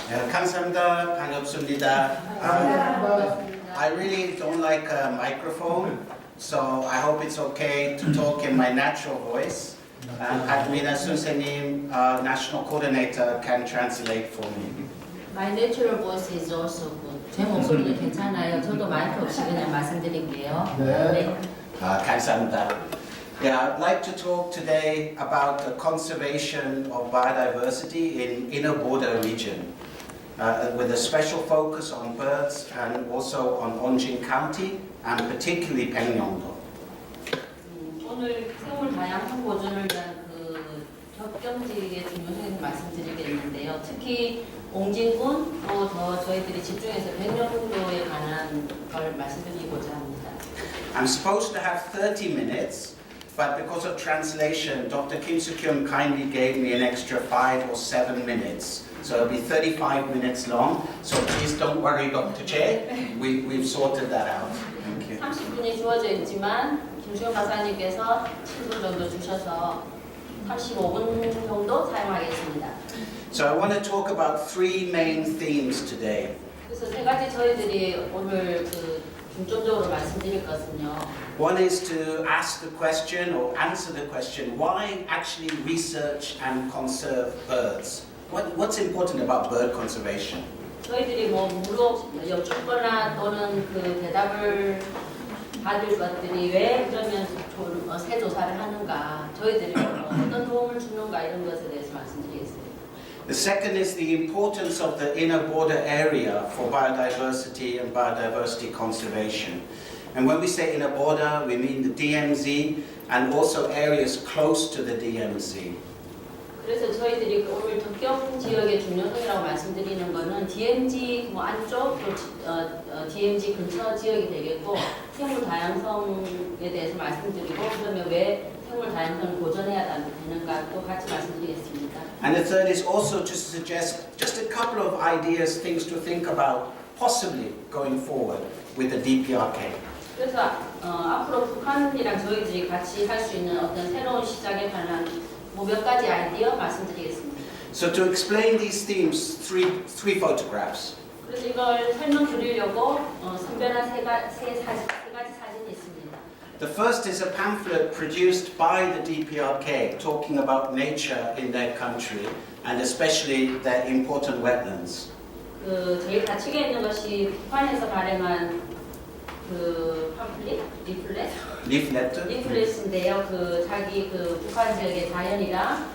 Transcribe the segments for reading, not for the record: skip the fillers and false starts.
감사합니다. 반갑습니다. I really don't like a microphone, so I hope it's okay to talk in my natural voice. Admina 선생님, national coordinator, can translate for me. My natural voice is also good. 제 목소리도 괜찮아요. 저도 마이크 없이 그냥 말씀드릴게요. 네. 감사합니다. Yeah, I'd like to talk today about the conservation of biodiversity in inner border region, with a special focus on birds and also on Onjin County and particularly Paekmyeongdo. 오늘 생물 다양성 보존을 위한 그 접경지역의 중요성에서 말씀드리겠는데요. 특히 옹진군 또 저희들이 집중해서 백령군도에 관한 걸 말씀드리고자 합니다. I'm supposed to have 30 minutes. But because of translation, Dr. Kim Soo-kyung kindly gave me an extra 5 or 7 minutes. So it'll be 35 minutes long. So please don't worry, Dr. Che. We've sorted that out. Thank you. 30분이 주어져 있지만 김수영 박사님께서 7분 정도 주셔서 35분 정도 사용하겠습니다. So I want to talk about 3 main themes today. 그래서 세 가지 저희들이 오늘 중점적으로 말씀드릴 것은요. One is to ask the question or answer the question, why actually research and conserve birds? What's important about bird conservation? 저희들이 여쭙거나 또는 그 대답을 받을 것들이 왜 그러면 새 조사를 하는가, 저희들이 어떤 도움을 주는가 이런 것에 대해서 말씀드리겠습니다. The second is the importance of the inner border area for biodiversity and biodiversity conservation. And when we say inner border, we mean the DMZ and also areas close to the DMZ. 그래서 저희들이 오늘 접경 지역의 중요성이라고 말씀드리는 것은 DMZ 안쪽 또 DMZ 근처 지역이 되겠고, 생물 다양성에 대해서 말씀드리고, 그러면 왜 생물 다양성을 보존해야 되는가 또 같이 말씀드리겠습니다. And the third is also to suggest just a couple of ideas, things to think about possibly going forward with the DPRK. 그래서 앞으로 북한이랑 저희들이 같이 할 수 있는 어떤 새로운 시작에 관한 몇 가지 아이디어 말씀드리겠습니다. So to explain these themes, three photographs. 그래서 이걸 설명드리려고 선별한 세 가지 사진이 있습니다. The first is a pamphlet produced by the DPRK talking about nature in their country and especially their important wetlands. 제일 좌측에 있는 것이 북한에서 발행한 리플렛인데요. 자기 북한 지역의 자연이랑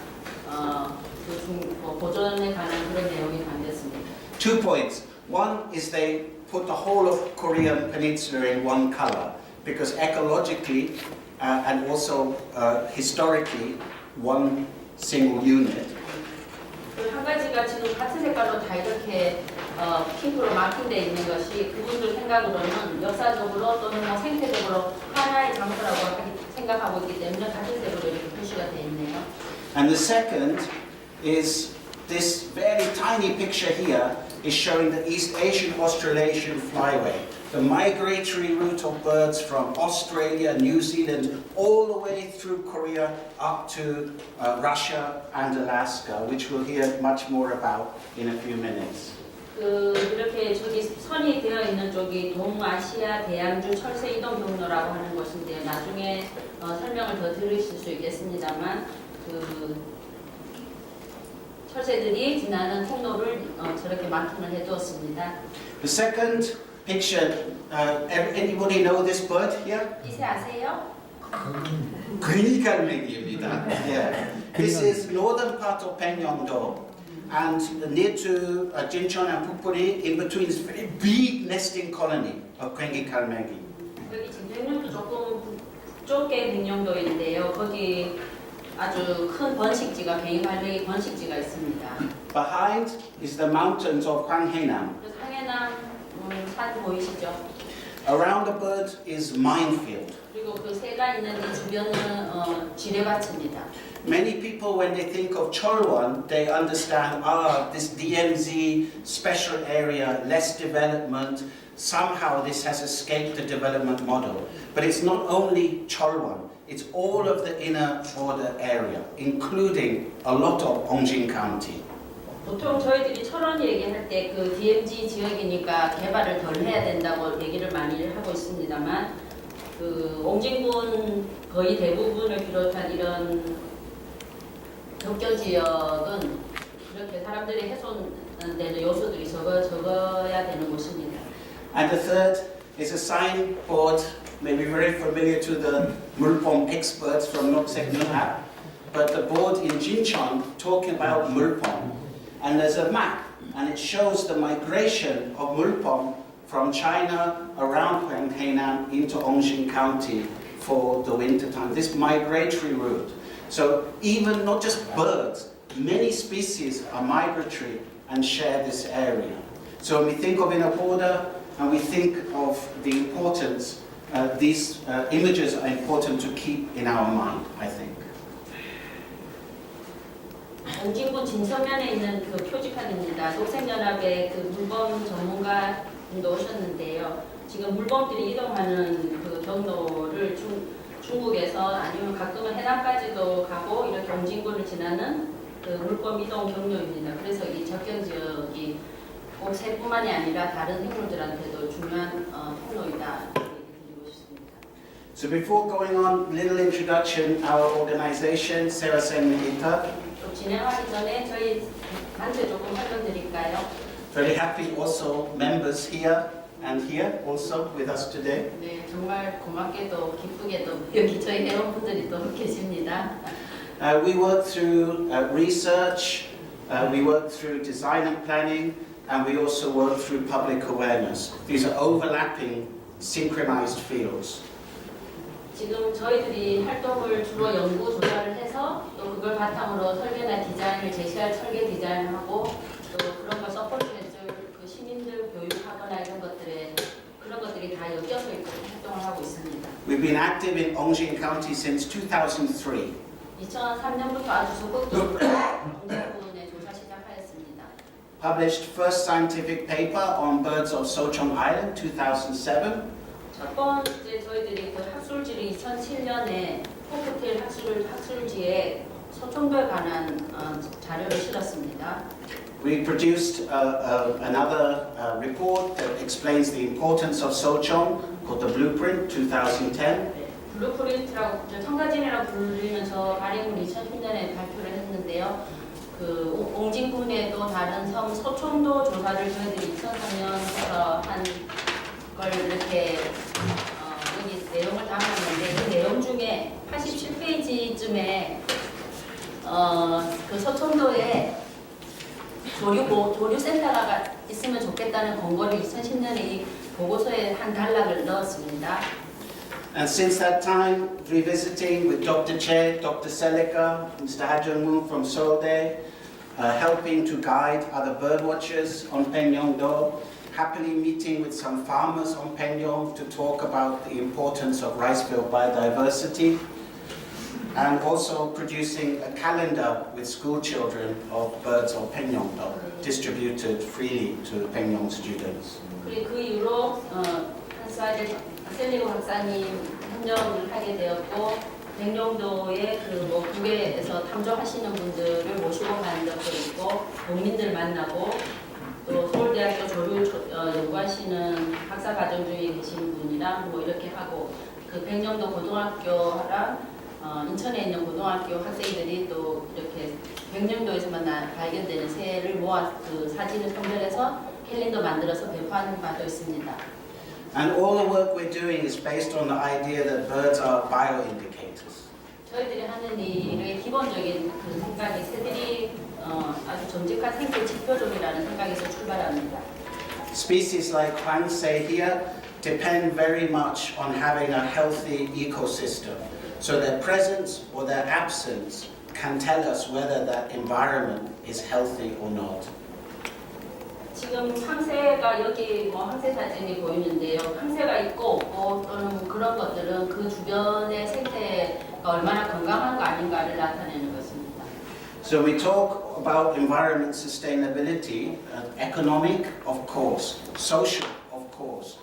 보존에 관한 그런 내용이 담겼습니다. 2 points. One is they put the whole of Korean peninsula in one color because ecologically and also historically one single unit. 한 가지가 지금 같은 색깔로 다 이렇게 핑크로 마킹되어 있는 것이 그분들 생각으로는 역사적으로 또는 생태적으로 하나의 장소라고 생각하고 있기 때문에 같은 색으로 이렇게 표시가 되어 있네요. And the second is this very tiny picture here is showing the East Asian Australasian flyway, the migratory route of birds from Australia, New Zealand, all the way through Korea up to Russia and Alaska, which we'll hear much more about in a few minutes. 이렇게 저기 선이 되어 있는 쪽이 동아시아 대양주 철새 이동 경로라고 하는 것인데요. 나중에 설명을 더 들으실 수 있겠습니다만 철새들이 지나는 통로를 저렇게 마킹을 해두었습니다. The second picture, anybody know this bird here? 이 새 아세요? 귀니갈매기입니다. Yeah. This is northern part of Paekmyeongdo and near to Jincheon and Pukpuri, in between is a very big nesting colony of 귀니갈매기. 여기 지금 백령도 조금 북쪽의 백령도인데요. 거기 아주 큰 번식지가 귀니갈매기 번식지가 있습니다. Behind is the mountains of Hwanghaenam. 그래서 황해남 산 보이시죠? Around the bird is minefield. 그리고 그 새가 있는 이 주변은 지뢰밭입니다. Many people, when they think of Cholwon, they understand, this DMZ special area, less development, somehow this has escaped the development model. But it's not only Cholwon, it's all of the inner border area, including a lot of 옹진 County. 보통 저희들이 철원 얘기할 때 그 DMZ 지역이니까 개발을 덜 해야 된다고 얘기를 많이 하고 있습니다만 그 옹진군 거의 대부분을 비롯한 이런 접경 지역은 이렇게 사람들이 훼손되는 요소들이 적어야 되는 곳입니다. And the third is a signboard, maybe very familiar to the 물범 experts from 녹색 눈앞, but the board in Jincheon talking about 물범. And there's a map, and it shows the migration of 물범 from China around Hainan into Ongsin County for the winter time. This migratory route. So even not just birds, many species are migratory and share this area. So when we think of inner border and we think of the importance, these images are important to keep in our mind, I think. 옹진군 진서면에 있는 그 표지판입니다. 녹색연합의 그 물범 전문가분도 오셨는데요. 지금 물범들이 이동하는 그 경로를 중국에서 아니면 가끔은 해남까지도 가고 이렇게 옹진군을 지나는 그 물범 이동 경로입니다. 그래서 이 접경 지역이 꼭 새뿐만이 아니라 다른 생물들한테도 중요한 통로이다 드리고 싶습니다. So before going on, little introduction, our organization, 세라센미터. 또 진행하기 전에 저희 단체 조금 설명드릴까요? Very happy also members here and here also with us today. 네, 정말 고맙게도 기쁘게도 여기 저희 회원분들이 또 계십니다. We work through research, we work through design and planning, and we also work through public awareness. These are overlapping, synchronized fields. 지금 저희들이 활동을 주로 연구 조사를 해서 또 그걸 바탕으로 설계나 디자인을 제시할 설계 디자인을 하고 또 그런 걸 서포트해줄 그 시민들 교육하거나 이런 그런 것들이 다 엮여서 있고 활동을 하고 있습니다. We've been active in Ongsin County since 2003. 2003년부터 아주 적극적으로 옹진군에 조사 시작하였습니다. Published first scientific paper on birds of Sochong Island, 2007. 첫 번째 저희들이 그 학술지를 2007년에 포크테일 학술지에 소총도에 관한 자료를 실었습니다. We produced another report that explains the importance of Sochong, called the Blueprint, 2010. 네, 블루프린트라고 청사진이라고 불리는 저 발행물 2010년에 발표를 했는데요. 그 옹진군에도 다른 섬 소총도 조사를 저희들이 2003년부터 한 걸 이렇게 여기 내용을 담았는데 그 내용 중에 87페이지쯤에 그 서촌도에 조류센터가 있으면 좋겠다는 권고를 2010년에 이 보고서에 한 단락을 넣었습니다. And since that time, revisiting with Dr. Che, Dr. Seleka, Mr. Hajun-moon from Seoul-dae, helping to guide other bird watchers on Penyong-do, happily meeting with some farmers on Penyong to talk about the importance of rice field biodiversity, and also producing a calendar with school children of birds of Penyong-do, distributed freely to Penyong students. 그리고 그 이후로 셀리고 박사님 협력을 하게 되었고 백령도의 그 국외에서 탐조하시는 분들을 모시고 가는 적도 있고 농민들 만나고 또 서울대학교 조류 연구하시는 박사 과정 중에 계신 분이랑 이렇게 하고 그 백령도 고등학교랑 인천에 있는 고등학교 학생들이 또 이렇게 백령도에서만 발견되는 새를 모아 그 사진을 선별해서 캘린더 만들어서 배포하는 바도 있습니다. And all the work we're doing is based on the idea that birds are bioindicators. 저희들이 하는 일의 기본적인 그 생각이 새들이 아주 정직한 생태 지표종이라는 생각에서 출발합니다. Species like Hwangse here depend very much on having a healthy ecosystem. So their presence or their absence can tell us whether that environment is healthy or not. 지금 황새가 여기 황새 사진이 보이는데요. 황새가 있고 없고 또는 그런 것들은 그 주변의 생태가 얼마나 건강한가 아닌가를 나타내는 것입니다. So we talk about environment sustainability, economic, of course, social, of course.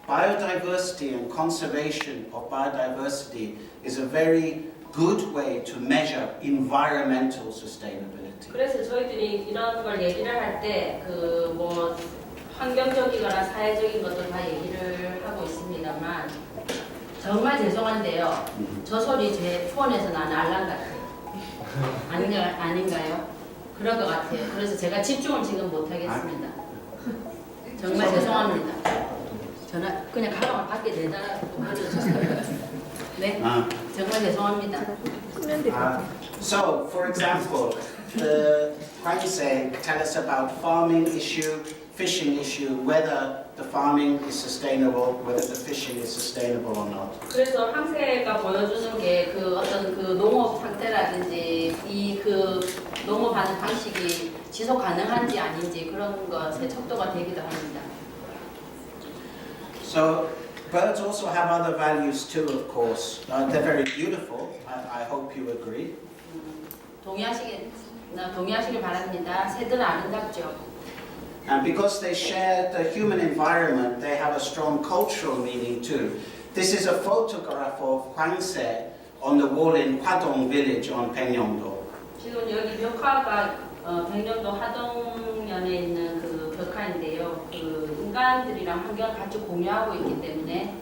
Biodiversity and conservation of biodiversity is a very good way to measure environmental sustainability. 그래서 저희들이 이런 걸 얘기를 할 때 그 뭐 환경적이거나 사회적인 것도 다 얘기를 하고 있습니다만 정말 죄송한데요. 저 소리 제 폰에서 나는 알람 같아요. 아닌가요? 그런 것 같아요. 그래서 제가 집중을 지금 못 하겠습니다. 정말 죄송합니다. 전화 그냥 가방을 밖에 내다라고 해주셨어요. 네, 정말 죄송합니다. So, for example, the Hwangse tell us about farming issue, fishing issue, whether the farming is sustainable, whether the fishing is sustainable or not. 그래서 항세가 보여주는 게 그 어떤 그 농업 상태라든지 이 그 농업하는 방식이 지속 가능한지 아닌지 그런 것에 척도가 되기도 합니다. So, birds also have other values too, of course. They're very beautiful. I hope you agree. 동의하시길 바랍니다. 새들은 아름답죠. And because they share the human environment, they have a strong cultural meaning too. This is a photograph of Hwangse on the wall in Hwadong village on Paekmyeongdo. 지금 여기 벽화가 백령도 하동면에 있는 그 벽화인데요. 그 인간들이랑 환경을 같이 공유하고 있기 때문에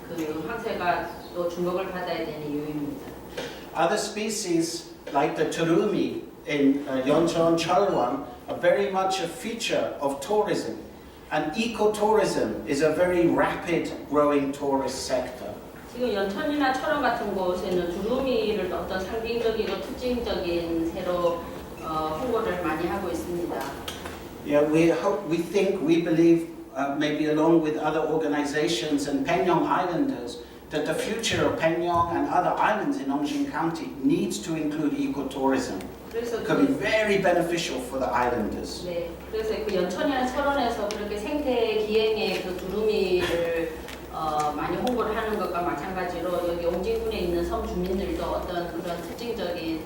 그 황새가 또 주목을 받아야 되는 이유입니다. Other species like the turumi in Yeoncheon, Cheolwon are very much a feature of tourism. And ecotourism is a very rapid growing tourist sector. 지금 연천이나 철원 같은 곳에는 두루미를 어떤 상징적이고 특징적인 새로 홍보를 많이 하고 있습니다. Yeah, we believe, maybe along with other organizations and Paekmyeong Islanders, that the future of Paekmyeong and other islands in 옹진 County needs to include ecotourism. It could be very beneficial for the islanders. 네, 그래서 그 연천이나 철원에서 그렇게 생태 기행의 그 두루미를 많이 홍보를 하는 것과 마찬가지로 여기 옹진군에 있는 섬 주민들도 어떤 그런 특징적인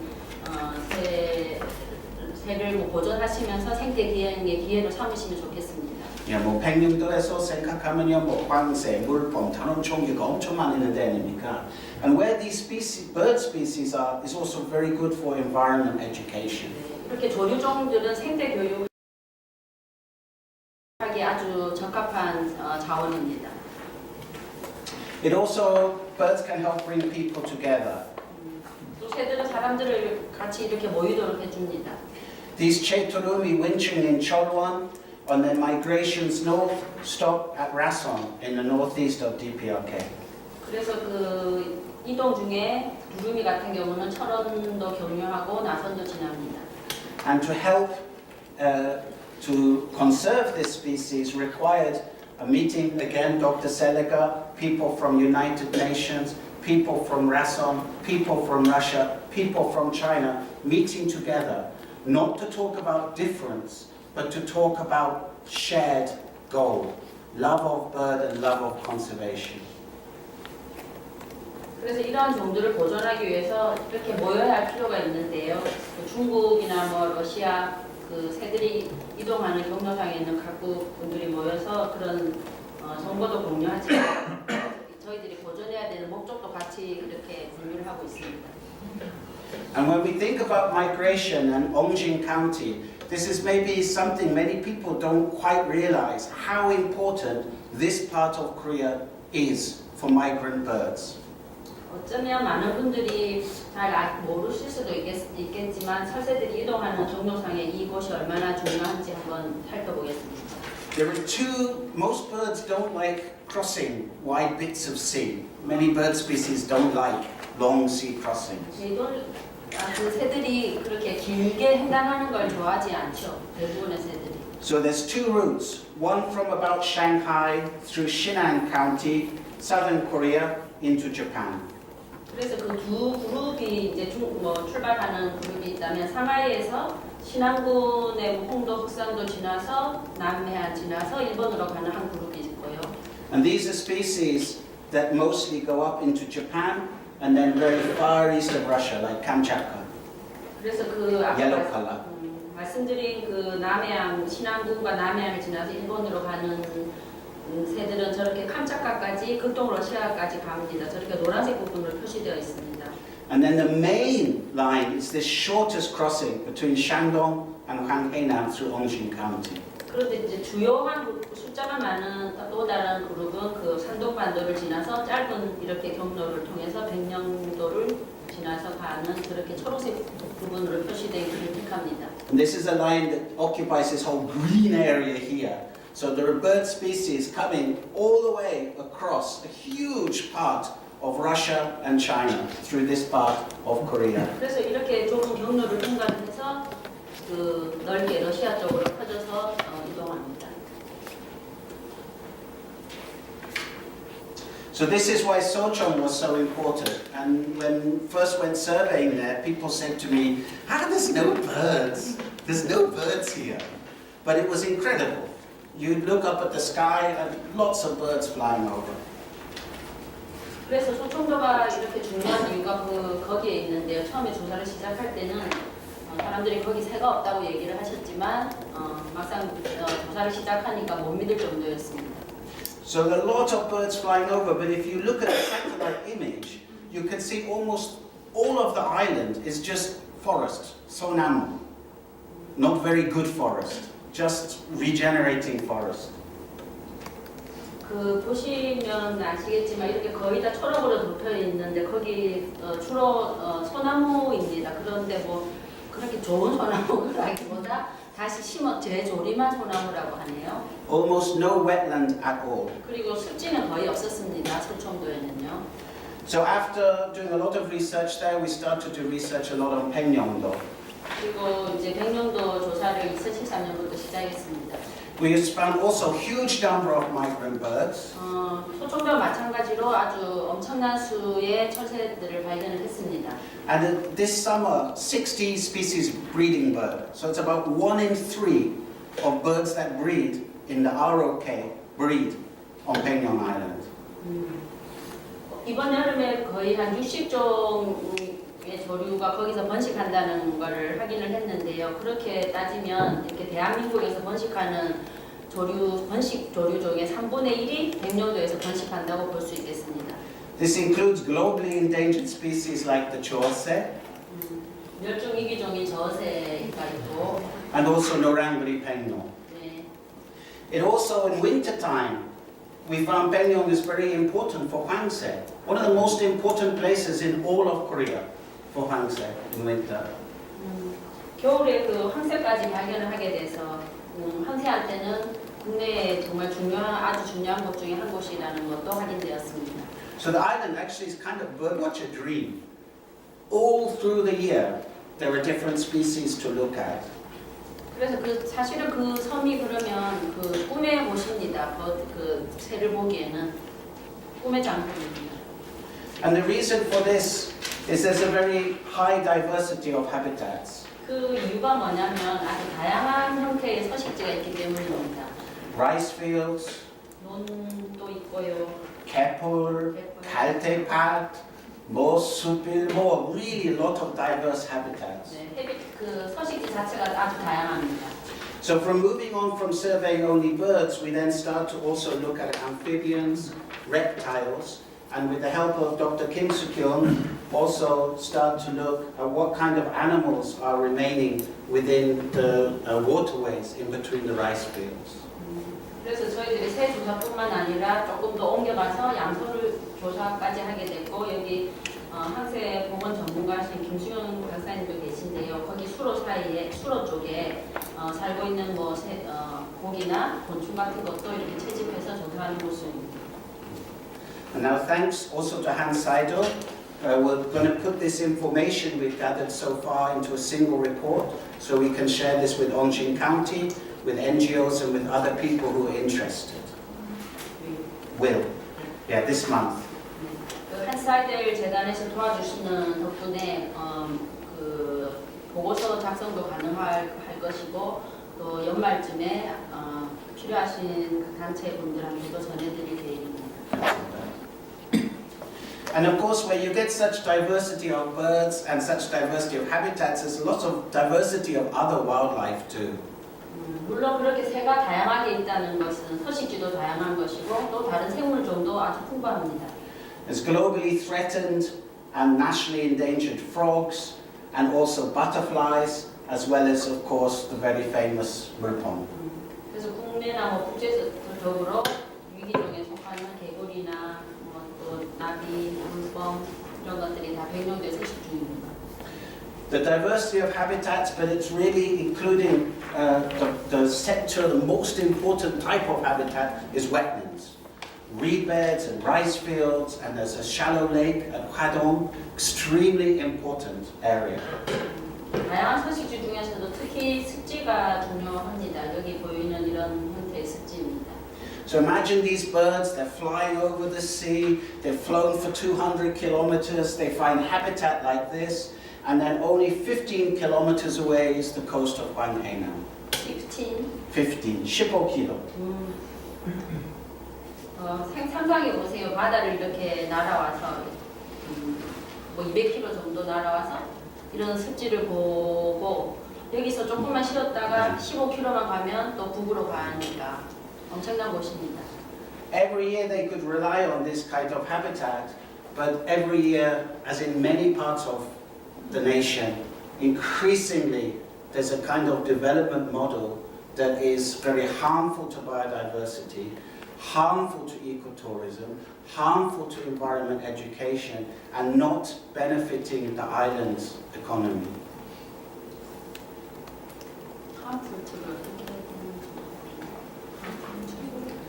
새를 뭐 보존하시면서 생태 기행의 기회를 삼으시면 좋겠습니다. 예, 뭐 백령도에서 생각하면요, 뭐 황새, 물범, 단원총기가 엄청 많은 데 아닙니까? And where these species, bird species are, is also very good for environment education. 이렇게 조류종들은 생태 교육하기 아주 적합한 자원입니다. It also, birds can help bring people together. 또 새들은 사람들을 같이 이렇게 모이도록 해줍니다. These Cheturumi winching in Cheolwon on their migrations north stop at Rason in the northeast of DPRK. 그래서 그 이동 중에 두루미 같은 경우는 철원도 경유하고 나선도 지납니다. And to help to conserve this species required a meeting, again, Dr. Seliger, people from United Nations, people from Rason, people from Russia, people from China, meeting together, not to talk about difference, but to talk about shared goal, love of bird and love of conservation. 그래서 이러한 종들을 보존하기 위해서 이렇게 모여야 할 필요가 있는데요. 중국이나 뭐 러시아 그 새들이 이동하는 경로상에 있는 각국 분들이 모여서 그런 정보도 공유하지만 저희들이 보존해야 되는 목적도 같이 이렇게 공유를 하고 있습니다. And when we think about migration and 옹진 County, this is maybe something many people don't quite realize how important this part of Korea is for migrant birds. 어쩌면 많은 분들이 잘 모르실 수도 있겠지만 설새들이 이동하는 경로상에 이곳이 얼마나 중요한지 한번 살펴보겠습니다. There are most birds don't like crossing wide bits of sea. Many bird species don't like long sea crossings. 그 새들이 그렇게 길게 횡단하는 걸 좋아하지 않죠. 대부분의 새들이. So there's two routes. One from about Shanghai through Shinhan County, southern Korea, into Japan. 그래서 그 두 그룹이 이제 출발하는 그룹이 있다면 상하이에서 신안군의 홍도 흑산도 지나서 남해안 지나서 일본으로 가는 한 그룹이 있고요. And these are species that mostly go up into Japan and then very far east of Russia, like Kamchatka. 그래서 그 아까 Yellow color. 말씀드린 그 남해안 신안군과 남해안을 지나서 일본으로 가는 새들은 저렇게 캄차카까지 극동 러시아까지 갑니다. 저렇게 노란색 부분으로 표시되어 있습니다. And then the main line is this shortest crossing between Shandong and Hwanghae-nam through 옹진 County. 그런데 이제 주요한 숫자가 많은 또 다른 그룹은 그 산동반도를 지나서 짧은 이렇게 경로를 통해서 백령도를 지나서 가는 그렇게 초록색 부분으로 표시되어 있기를 택합니다. And this is a line that occupies this whole green area here. So there are bird species coming all the way across a huge part of Russia and China through this part of Korea. 그래서 이렇게 좁은 경로를 통과해서 그 넓게 러시아 쪽으로 퍼져서 이동합니다. So this is why Sochong was so important. And when first went surveying there, people said to me, "Ah, there's no birds. There's no birds here." But it was incredible. You'd look up at the sky and lots of birds flying over. 그래서 소총도가 이렇게 중요한 이유가 거기에 있는데요. 처음에 조사를 시작할 때는 사람들이 거기 새가 없다고 얘기를 하셨지만 막상 조사를 시작하니까 못 믿을 정도였습니다. So there are a lot of birds flying over, but if you look at the satellite image, you can see almost all of the island is just forest, 소나무. Not very good forest, just regenerating forest. 그 보시면 아시겠지만 이렇게 거의 다 초록으로 덮여 있는데 거기 주로 소나무입니다. 그런데 뭐 그렇게 좋은 소나무라기보다 다시 재조림한 소나무라고 하네요. Almost no wetland at all. 그리고 습지는 거의 없었습니다. 소총도에는요. So after doing a lot of research there, we started to research a lot on Pengyongdo. 그리고 이제 백령도 조사를 2013년부터 시작했습니다. We found also huge number of migrant birds. 소총도와 마찬가지로 아주 엄청난 수의 철새들을 발견을 했습니다. And this summer, 60 species breeding bird. So it's about 1 in 3 of birds that breed in the ROK breed on Pengyong Island. 이번 여름에 거의 한 60종의 조류가 거기서 번식한다는 것을 확인을 했는데요. 그렇게 따지면 이렇게 대한민국에서 번식하는 번식 조류종의 3분의 1이 백령도에서 번식한다고 볼 수 있겠습니다. This includes globally endangered species like the chorse 멸종 위기종인 저새가 있고, and also Norangburi Pengyong. 네. It also in winter time we found Pengyong is very important for Hwanghae, one of the most important places in all of Korea for Hwanghae in winter. 겨울에 그 황새까지 발견을 하게 돼서 황새한테는 국내에 정말 아주 중요한 곳 중에 한 곳이라는 것도 확인되었습니다. So the island actually is kind of birdwatcher dream. All through the year there are different species to look at. 그래서 사실은 그 섬이 그러면 그 꿈의 곳입니다. 그 새를 보기에는 꿈의 장소입니다. And the reason for this is there's a very high diversity of habitats. 그 이유가 뭐냐면 아주 다양한 형태의 서식지가 있기 때문입니다. Rice fields, 논도 있고요. 개풀, 갈대밭, 모수빌, really a lot of diverse habitats. 네, 그 서식지 자체가 아주 다양합니다. So from moving on from surveying only birds, we then start to also look at amphibians, reptiles, and with the help of Dr. Kim Soo-kyun, also start to look at what kind of animals are remaining within the waterways in between the rice fields. 그래서 저희들이 새 조사뿐만 아니라 조금 더 옮겨가서 양서를 조사까지 하게 됐고, 여기 항새 보건 전문가신 김수현 박사님도 계신데요. 거기 수로 쪽에 살고 있는 고기나 곤충 같은 것도 이렇게 채집해서 조사하는 모습입니다. And now thanks also to Hans Seidel, we're going to put this information we've gathered so far into a single report so we can share this with 옹진 County, with NGOs and with other people who are interested. Will. Yeah, this month. 한사이델 재단에서 도와주시는 덕분에 그 보고서 작성도 가능할 것이고, 또 연말쯤에 필요하신 그 단체 분들한테도 전해드릴 계획입니다. And of course, where you get such diversity of birds and such diversity of habitats, there's lots of diversity of other wildlife too. 물론 그렇게 새가 다양하게 있다는 것은 서식지도 다양한 것이고 또 다른 생물종도 아주 풍부합니다. There's globally threatened and nationally endangered frogs, and also butterflies, as well as, of course, the very famous 물범. 그래서 국내나 뭐 국제적으로 위기종에 속하는 개구리나 또 나비, 물범 이런 것들이 다 백령도에 서식 중입니다. The diversity of habitats, but it's really including the sector, the most important type of habitat is wetlands. Reed beds and rice fields, and there's a shallow lake at Hwadong, extremely important area. 다양한 서식지 중에서도 특히 습지가 중요합니다. 여기 보이는 이런 형태의 습지입니다. So imagine these birds, they're flying over the sea, they've flown for 200 kilometers, they find habitat like this, and then only 15 kilometers away is the coast of Hwanghae-nam. 15 kilo. 상상해 보세요. 바다를 이렇게 날아와서 뭐 200km 정도 날아와서 이런 습지를 보고 여기서 조금만 쉬었다가 15km만 가면 또 북으로 가니까 엄청난 곳입니다. Every year they could rely on this kind of habitat, but every year, as in many parts of the nation, increasingly there's a kind of development model that is very harmful to biodiversity, harmful to ecotourism, harmful to environment education, and not benefiting the island's economy.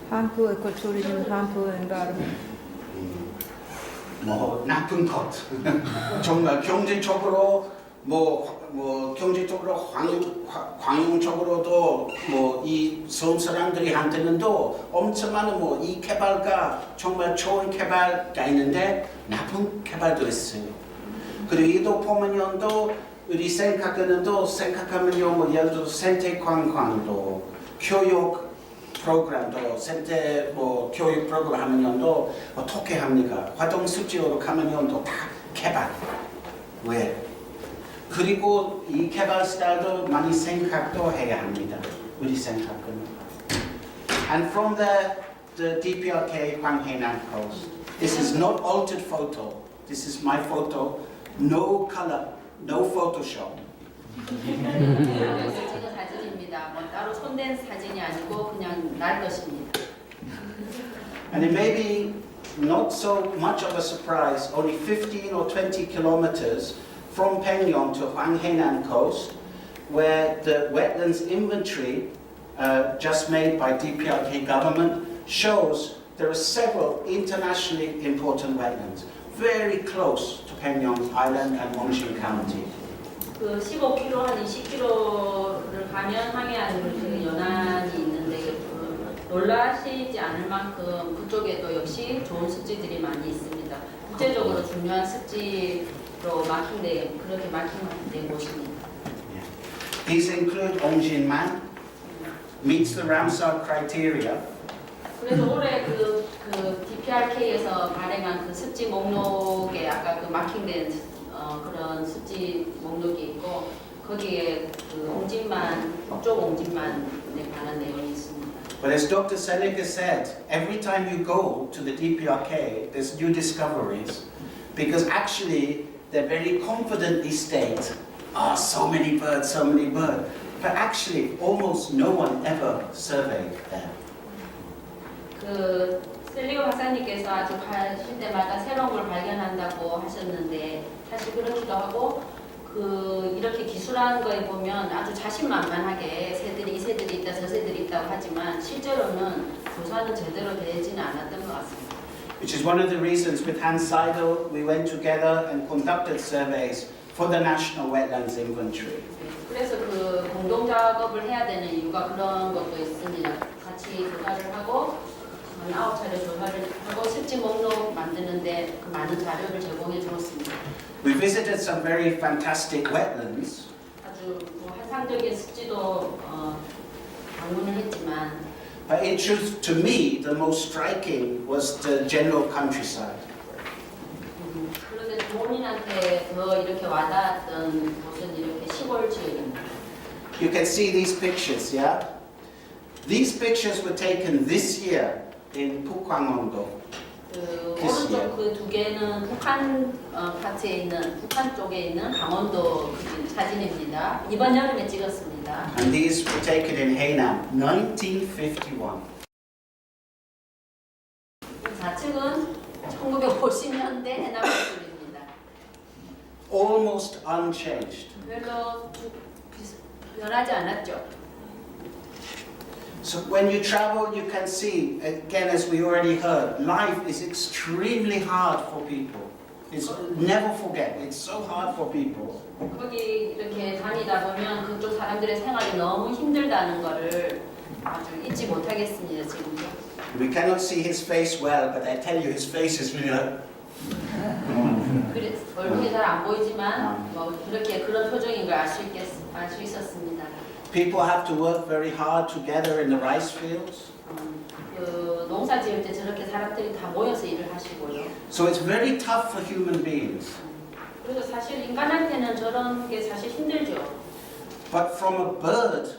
harmful ecotourism, harmful environment. 뭐 나쁜 것. 정말 경제적으로 경제적으로 광용적으로도 이 서울 사람들이한테는도 엄청 많은 이 개발가 정말 좋은 개발가 있는데 나쁜 개발도 있어요. 그리고 이도 보면도 우리 생각하면요 예를 들어 생태 관광도 교육 프로그램도 생태 교육 프로그램 하면요 어떻게 합니까? 화동 습지로 가면요 다 개발. 왜? 그리고 이 개발 스타일도 많이 생각도 해야 합니다. 우리 생각은. And from the DPRK Hwanghae-nam coast, this is not altered photo. This is my photo. No color, no Photoshop. 제가 사진입니다. 따로 손댄 사진이 아니고 그냥 날 것입니다. And it may be not so much of a surprise, only 15 or 20 kilometers from Pengyong to Hwanghae-nam coast, where the wetlands inventory just made by DPRK government shows there are several internationally important wetlands, very close to Pengyong Island and 옹진 County. 그 15km 한 20km를 가면 항해안으로 연안이 있는데 놀라시지 않을 만큼 그쪽에도 역시 좋은 습지들이 많이 있습니다. 국제적으로 중요한 습지로 그렇게 마킹된 곳입니다. These include 옹진만, meets the Ramsar criteria. 그래서 올해 그 DPRK에서 발행한 그 습지 목록에 아까 그 마킹된 그런 습지 목록이 있고 거기에 그 쪽 옹진만에 관한 내용이 있습니다. But as Dr. Seneca said, every time you go to the DPRK, there's new discoveries, because actually they're very confidently state, so many birds, so many birds. But actually, almost no one ever surveyed them. 그 셀리오 박사님께서 아주 가실 때마다 새로운 걸 발견한다고 하셨는데 사실 그렇기도 하고 이렇게 기술한 거에 보면 아주 자신만만하게 이 새들이 있다 저 새들이 있다고 하지만 실제로는 조사는 제대로 되지는 않았던 것 같습니다. Which is one of the reasons with Hans Seidel we went together and conducted surveys for the National Wetlands Inventory. 그래서 그 공동 작업을 해야 되는 이유가 그런 것도 있습니다. 같이 조사를 하고 9차례 조사를 하고 습지 목록 만드는데 그 많은 자료를 제공해 주었습니다. We visited some very fantastic wetlands. 아주 환상적인 습지도 방문을 했지만 But in truth, to me, the most striking was the general countryside. 그런데 본인한테 더 이렇게 와닿았던 곳은 이렇게 시골 지역입니다. You can see these pictures, yeah? These pictures were taken this year in Pukwangongdo. 그 This year. 오른쪽 그 두 개는 북한 파트에 있는 북한 쪽에 있는 강원도 그 사진입니다. 이번 여름에 찍었습니다. And these were taken in Haenam, 1951. 좌측은 1950년대 해남 모습입니다. Almost unchanged. 별로 변하지 않았죠. So when you travel, you can see, again, as we already heard, life is extremely hard for people. It's never forget, it's so hard for people. 거기 이렇게 다니다 보면 그쪽 사람들의 생활이 너무 힘들다는 거를 아주 잊지 못하겠습니다. 지금도. We cannot see his face well, but I tell you, his face is really like. 그래, 얼굴이 잘 안 보이지만 뭐 그렇게 그런 표정인 걸 알 수 있었습니다. People have to work very hard together in the rice fields. 그 농사 지을 때 저렇게 사람들이 다 모여서 일을 하시고요. So it's very tough for human beings. 그래서 사실 인간한테는 저런 게 사실 힘들죠. But from a bird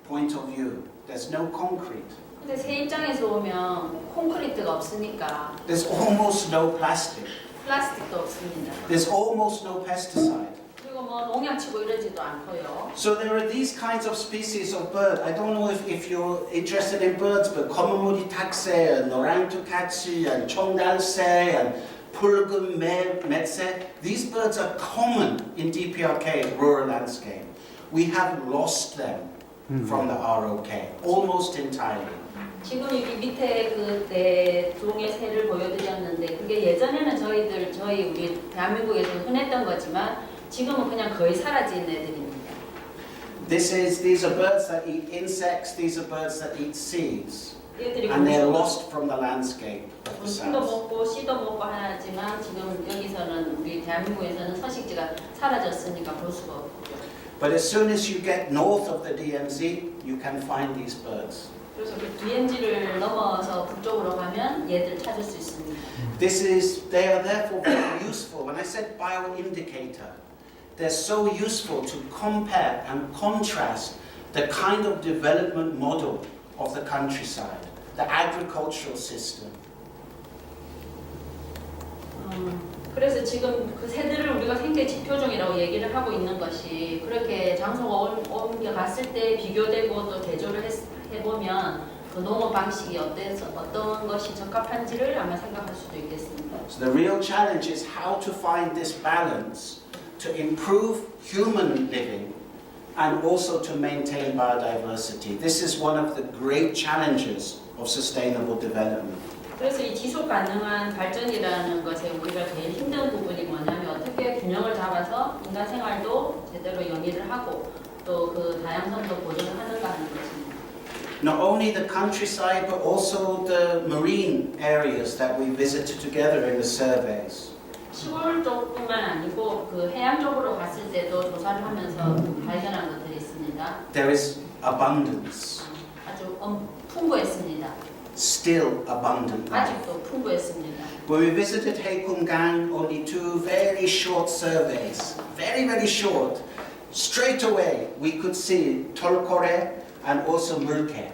point of view, there's no concrete. 근데 새 입장에서 오면 콘크리트가 없으니까 There's almost no plastic. 플라스틱도 없습니다. There's almost no pesticide. 그리고 뭐 농약 치고 이러지도 않고요. So there are these kinds of species of bird. I don't know if you're interested in birds, but 검은무늬 탁새, and 노랑투카치, and 청달새, and 붉은 맷새. These birds are common in DPRK rural landscape. We have lost them from the ROK almost entirely. 지금 여기 밑에 그때 종의 새를 보여드렸는데 그게 예전에는 저희 우리 대한민국에서 흔했던 거지만 지금은 그냥 거의 사라진 애들입니다. These are birds that eat insects. These are birds that eat seeds, 얘들이 and they're lost from the landscape of the 곤충도 south. 먹고 씨도 먹고 하지만 지금 여기서는 우리 대한민국에서는 서식지가 사라졌으니까 볼 수가 없죠. But as soon as you get north of the DMZ, you can find these birds. 그래서 그 DMZ를 넘어서 북쪽으로 가면 얘들 찾을 수 있습니다. They are therefore very useful. When I said bioindicator, they're so useful to compare and contrast the kind of development model of the countryside, the agricultural system. 그래서 지금 그 새들을 우리가 생태 지표종이라고 얘기를 하고 있는 것이 그렇게 장소가 옮겨갔을 때 비교되고 또 대조를 해보면 그 농업 방식이 어떤 것이 적합한지를 아마 생각할 수도 있겠습니다. So the real challenge is how to find this balance to improve human living and also to maintain biodiversity. This is one of the great challenges of sustainable development. 그래서 이 지속 가능한 발전이라는 것에 우리가 제일 힘든 부분이 뭐냐면 어떻게 균형을 잡아서 인간 생활도 제대로 영위를 하고 또 그 다양성도 보존을 하는가 하는 것입니다. Not only the countryside, but also the marine areas that we visited together in the surveys. 시골 쪽뿐만 아니고 그 해양 쪽으로 갔을 때도 조사를 하면서 발견한 것들이 있습니다. There is abundance, 아주 풍부했습니다. still abundant life. 아직도 풍부했습니다. When we visited Haekumgang, only 2 very short surveys, very, very short. Straight away, we could see 털코레 and also 물개.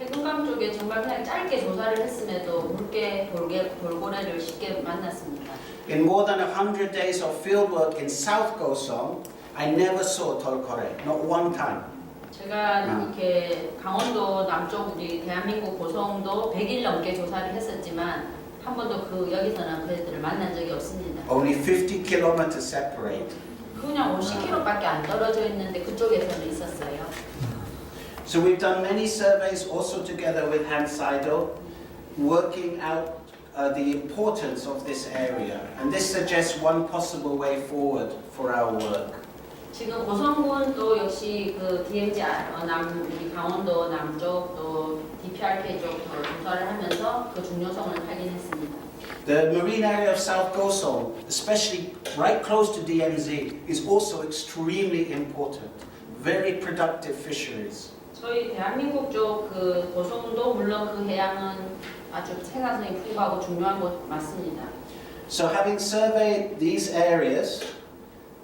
해금강 쪽에 정말 그냥 짧게 조사를 했음에도 물개, 돌고래를 쉽게 만났습니다. In more than 100 days of fieldwork in South Gosong, I never saw 털코레, not one time. 제가 이렇게 강원도 남쪽 우리 대한민국 고성도 100일 넘게 조사를 했었지만 한 번도 여기서는 그 애들을 만난 적이 없습니다. Only 50 kilometers separate. 그냥 50km밖에 안 떨어져 있는데 그쪽에서는 있었어요. So we've done many surveys also together with Hans Seidel, working out the importance of this area. And this suggests one possible way forward for our work. 지금 고성군도 역시 그 DMZ 우리 강원도 남쪽 또 DPRK 쪽 조사를 하면서 그 중요성을 확인했습니다. The marine area of South Gosong, especially right close to DMZ, is also extremely important. Very productive fisheries. 저희 대한민국 쪽 그 고성도 물론 그 해양은 아주 생산성이 풍부하고 중요한 곳 맞습니다. So having surveyed these areas,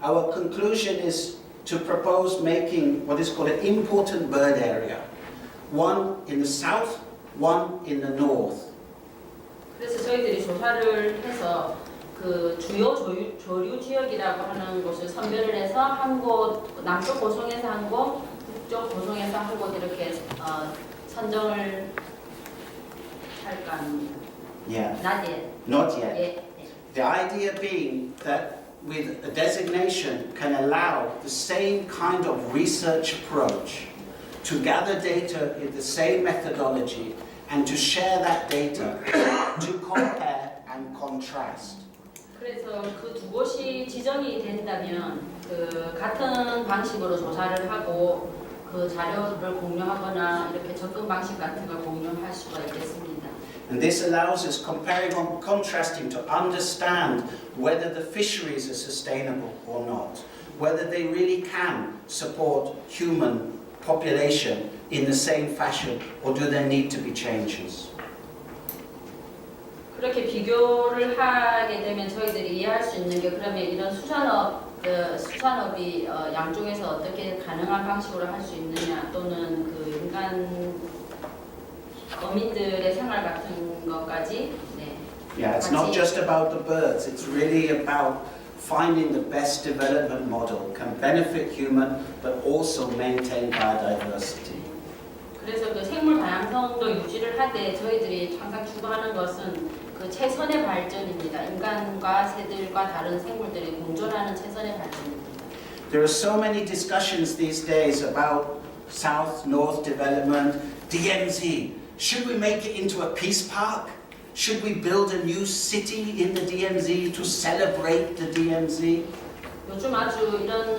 our conclusion is to propose making what is called an important bird area. One in the south, one in the north. 그래서 저희들이 조사를 해서 그 주요 조류 지역이라고 하는 곳을 선별을 해서 한 곳, 남쪽 고성에서 한 곳, 북쪽 고성에서 한 곳 이렇게 선정을 할까 합니다. Yeah. Not yet. Not yet. 예. The idea being that with a designation can allow the same kind of research approach to gather data in the same methodology and to share that data to compare and contrast. 그래서 그 두 곳이 지정이 된다면 그 같은 방식으로 조사를 하고 그 자료를 공유하거나 이렇게 접근 방식 같은 걸 공유할 수가 있겠습니다. And this allows us comparing and contrasting to understand whether the fisheries are sustainable or not, whether they really can support human population in the same fashion or do there need to be changes. 그렇게 비교를 하게 되면 저희들이 이해할 수 있는 게 그러면 이런 수산업이 양쪽에서 어떻게 가능한 방식으로 할 수 있느냐 또는 그 인간 어민들의 생활 같은 것까지 네. Yeah, it's not just about the birds, it's really about finding the best development model can benefit human but also maintain biodiversity. 그래서 그 생물 다양성도 유지를 하되 저희들이 항상 추구하는 것은 그 최선의 발전입니다. 인간과 새들과 다른 생물들이 공존하는 최선의 발전입니다. There are so many discussions these days about South-North development, DMZ. Should we make it into a peace park? Should we build a new city in the DMZ to celebrate the DMZ? 요즘 아주 이런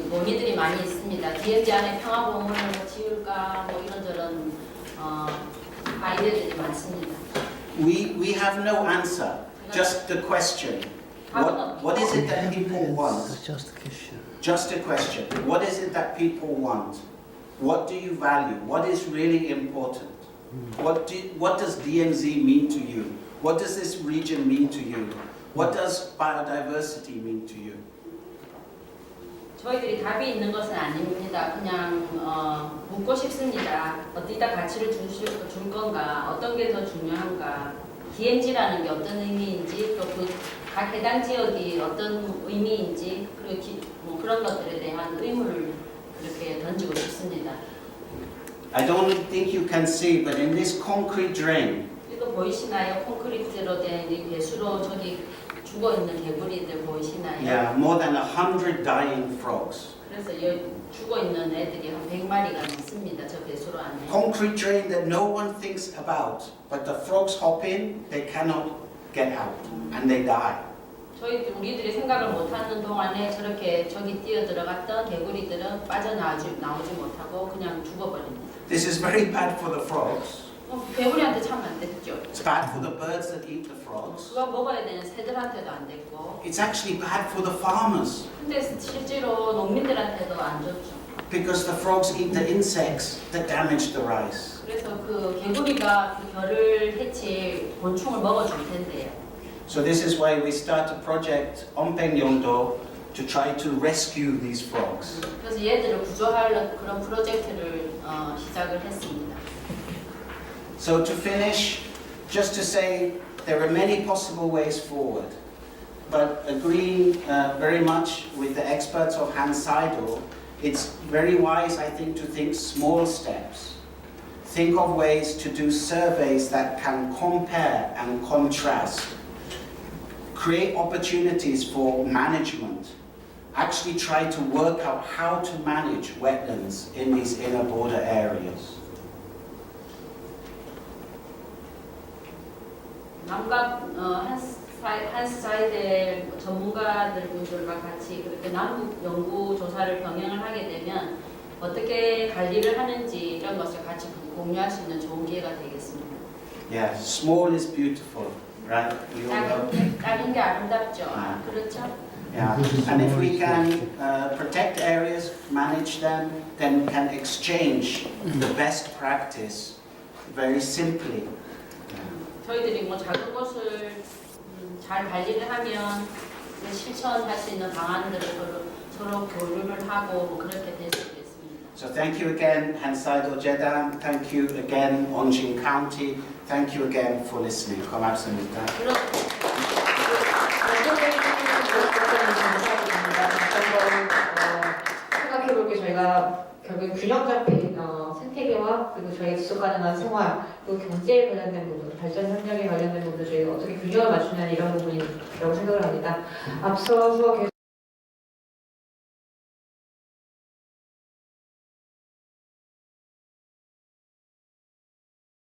논의들이 많이 있습니다. DMZ 안에 평화공원을 지을까 뭐 이런저런 아이디어들이 많습니다. We have no answer, just the question. What is it that people want? Just a question. Just a question. What is it that people want? What do you value? What is really important? What does DMZ mean to you? What does this region mean to you? What does biodiversity mean to you? 저희들이 답이 있는 것은 아닙니다. 그냥 묻고 싶습니다. 어디다 가치를 줄 건가? 어떤 게 더 중요한가? DMZ라는 게 어떤 의미인지 또 그 각 해당 지역이 어떤 의미인지 그리고 뭐 그런 것들에 대한 의문을 이렇게 던지고 싶습니다. I don't think you can see, but in this concrete drain, 이거 보이시나요? 콘크리트로 된 이 배수로 저기 죽어 있는 개구리들 보이시나요? yeah, more than 100 dying frogs. 그래서 여기 죽어 있는 애들이 한 100마리가 있습니다. 저 배수로 안에. Concrete drain that no one thinks about, but the frogs hop in, they cannot get out, and they die. 우리들이 생각을 못하는 동안에 저렇게 저기 뛰어 들어갔던 개구리들은 빠져나오지 못하고 그냥 죽어버립니다. This is very bad for the frogs. 개구리한테 참 안 됐죠. It's bad for the birds that eat the frogs. 그거 먹어야 되는 새들한테도 안 됐고. It's actually bad for the farmers 근데 실제로 농민들한테도 안 좋죠. because the frogs eat the insects that damage the rice. 그래서 그 개구리가 그 결을 해칠 곤충을 먹어줄 텐데요. So this is why we start a project on Pengyongdo to try to rescue these frogs. 그래서 얘들을 구조할 그런 프로젝트를 시작을 했습니다. So to finish, just to say there are many possible ways forward, but agreeing very much with the experts of Han Saido, it's very wise, I think, to think small steps. Think of ways to do surveys that can compare and contrast. Create opportunities for management. Actually try to work out how to manage wetlands in these inner border areas. 남각 한사이드 전문가들과 같이 그렇게 남북 연구 조사를 병행을 하게 되면 어떻게 관리를 하는지 이런 것을 같이 공유할 수 있는 좋은 기회가 되겠습니다. Yeah, small is beautiful, right? We all know. 작은 게 아름답죠. 그렇죠? Yeah, and if we can protect areas, manage them, then we can exchange the best practice very simply. 저희들이 뭐 작은 곳을 잘 관리를 하면 실천할 수 있는 방안들을 서로 교류를 하고 뭐 그렇게 될 수 있겠습니다. So thank you again, Hansaido Jedam. Thank you again, 옹진 County. Thank you again for listening. 고맙습니다. 생각해볼 게 저희가 결국 균형 잡힌 생태계와 그리고 저희가 지속가능한 생활 그리고 경제에 관련된 부분, 발전 협력에 관련된 부분을 저희가 어떻게 균형을 맞추냐 이런 부분이라고 생각을 합니다. 앞서서